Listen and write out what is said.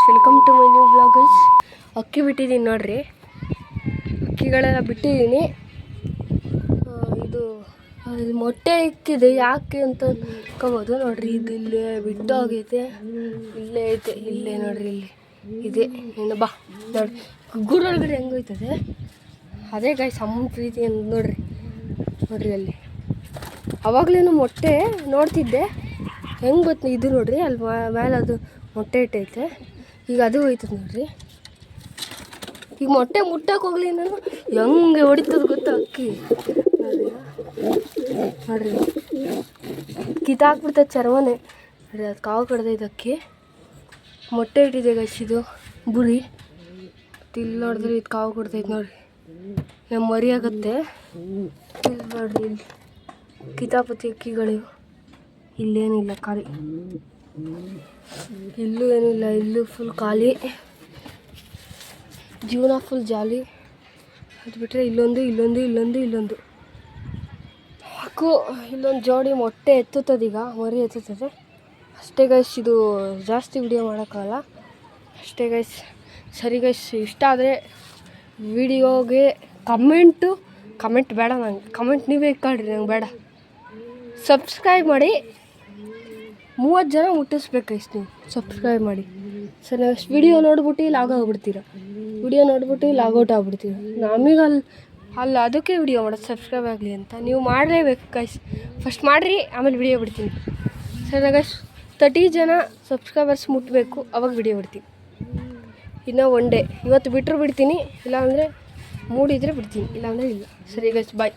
Welcome to my new bloggers. ಅಕ್ಕಿ ಬಿಟ್ಟಿದ್ದೀನಿ ನೋಡ್ರಿ, ಅಕ್ಕಿಗಳೆಲ್ಲ ಬಿಟ್ಟಿದ್ದೀನಿ. ಇದು ಮೊಟ್ಟೆ ಇಕ್ಕಿದೆ, ಯಾಕೆ ಅಂತ ಅನ್ಕೋಬೋದು ನೋಡ್ರಿ. ಇದು ಇಲ್ಲೇ ಬಿಟ್ಟು ಹೋಗೈತೆ, ಇಲ್ಲೇ ಐತೆ, ಇಲ್ಲೇ ನೋಡ್ರಿ, ಇಲ್ಲಿ ಇದೆ. ಏನು ಬಾ ನೋಡ್ರಿ, ಗೂಡೊಳಗಡೆ ಹೆಂಗೋಯ್ತದೆ ಅದೇ ಗಾಯ್ಸ್ ಅಮ್ಮನ ಪ್ರೀತಿ ಅಂತ ನೋಡ್ರಿ. ನೋಡ್ರಿ ಅಲ್ಲಿ ಅವಾಗಲೇನು ಮೊಟ್ಟೆ ನೋಡ್ತಿದ್ದೆ, ಹೆಂಗೆ ಗೊತ್ತು ಇದು ನೋಡ್ರಿ, ಅಲ್ಲಿ ಮೇಲೆ ಅದು ಮೊಟ್ಟೆ ಇಟ್ಟೈತೆ. ಈಗ ಅದು ಹೋಯ್ತದೆ ನೋಡ್ರಿ. ಈಗ ಮೊಟ್ಟೆ ಮುಟ್ಟಕ್ಕೆ ಹೋಗ್ಲಿ ನಾನು ಹೆಂಗೆ ಹೊಡಿತದ ಗೊತ್ತಾ ಅಕ್ಕಿ. ನೋಡ್ರಿ ಕಿತ್ತಾಕ್ಬಿಡ್ತದೆ ಚರ್ಮನೆ. ನೋಡ್ರಿ ಅದು ಕಾವು ಕಡ್ದೈತೆ ಅಕ್ಕಿ, ಮೊಟ್ಟೆ ಇಟ್ಟಿದೆ ಗೈಸ್. ಇದು ಬುರಿ ಇಲ್ಲಿ ನೋಡಿದ್ರೆ ಇದು ಕಾವು ಕೊಡ್ತೈತೆ ನೋಡ್ರಿ, ನಮ್ಮ ಮರಿ ಆಗುತ್ತೆ. ಇಲ್ಲಿ ನೋಡ್ರಿ, ಇಲ್ಲಿ ಕಿತಾಪತಿ ಅಕ್ಕಿಗಳಿವು. ಇಲ್ಲೇನಿಲ್ಲ, ಖಾಲಿ. ಇಲ್ಲೂ ಏನಿಲ್ಲ, ಇಲ್ಲೂ ಫುಲ್ ಖಾಲಿ. ಜೀವನ ಫುಲ್ ಜಾಲಿ. ಅದು ಬಿಟ್ಟರೆ ಇಲ್ಲೊಂದು ಹಾಕು. ಇಲ್ಲೊಂದು ಜೋಡಿ ಮೊಟ್ಟೆ ಎತ್ತುತ್ತದೀಗ, ಮರಿ ಎತ್ತುತ್ತದೆ ಅಷ್ಟೇ ಗೈಸ್. ಇದು ಜಾಸ್ತಿ ವಿಡಿಯೋ ಮಾಡೋಕ್ಕಾಗಲ್ಲ ಅಷ್ಟೇ ಗೈಸ್. ಸರಿ ಗೈಸ್, ಇಷ್ಟ ಆದರೆ ವಿಡಿಯೋಗೆ ಕಮೆಂಟ್ ಬೇಡ ನಂಗೆ. ಕಮೆಂಟ್ ನೀವೇ ಇಕ್ಕೊಳ್ರಿ, ನಂಗೆ ಬೇಡ. ಸಬ್ಸ್ಕ್ರೈಬ್ ಮಾಡಿ, 30 ಜನ ಮುಟ್ಟಿಸ್ಬೇಕು ಗೈಸ್. ನೀವು ಸಬ್ಸ್ಕ್ರೈಬ್ ಮಾಡಿ. ಸರ್ ನೆಕ್ಸ್ಟ್ ವಿಡಿಯೋ ನೋಡ್ಬಿಟ್ಟು ಲಾಗ್ ಆಗ್ಬಿಡ್ತೀರ, ಲಾಗೌಟ್ ಆಗ್ಬಿಡ್ತೀರ. ನಮಗೆ ಅಲ್ಲಿ ಅದಕ್ಕೆ ವಿಡಿಯೋ ಮಾಡೋದು, ಸಬ್ಸ್ಕ್ರೈಬ್ ಆಗಲಿ ಅಂತ. ನೀವು ಮಾಡಲೇಬೇಕು ಗೈಸ್. ಫಸ್ಟ್ ಮಾಡಿರಿ, ಆಮೇಲೆ ವಿಡಿಯೋ ಬಿಡ್ತೀನಿ. ಸರಿ ಗೈಸ್, 30 ಜನ ಸಬ್ಸ್ಕ್ರೈಬರ್ಸ್ ಮುಟ್ಟಬೇಕು, ಅವಾಗ ವಿಡಿಯೋ ಬಿಡ್ತೀನಿ. ಇನ್ನೂ ಒನ್ ಡೇ, ಇವತ್ತು ಬಿಟ್ಟರು ಬಿಡ್ತೀನಿ, ಇಲ್ಲಾಂದರೆ ಮೂಡಿದ್ರೆ ಬಿಡ್ತೀನಿ, ಇಲ್ಲಾಂದರೆ ಇಲ್ಲ. ಸರಿ ಗೈಸ್, ಬಾಯ್.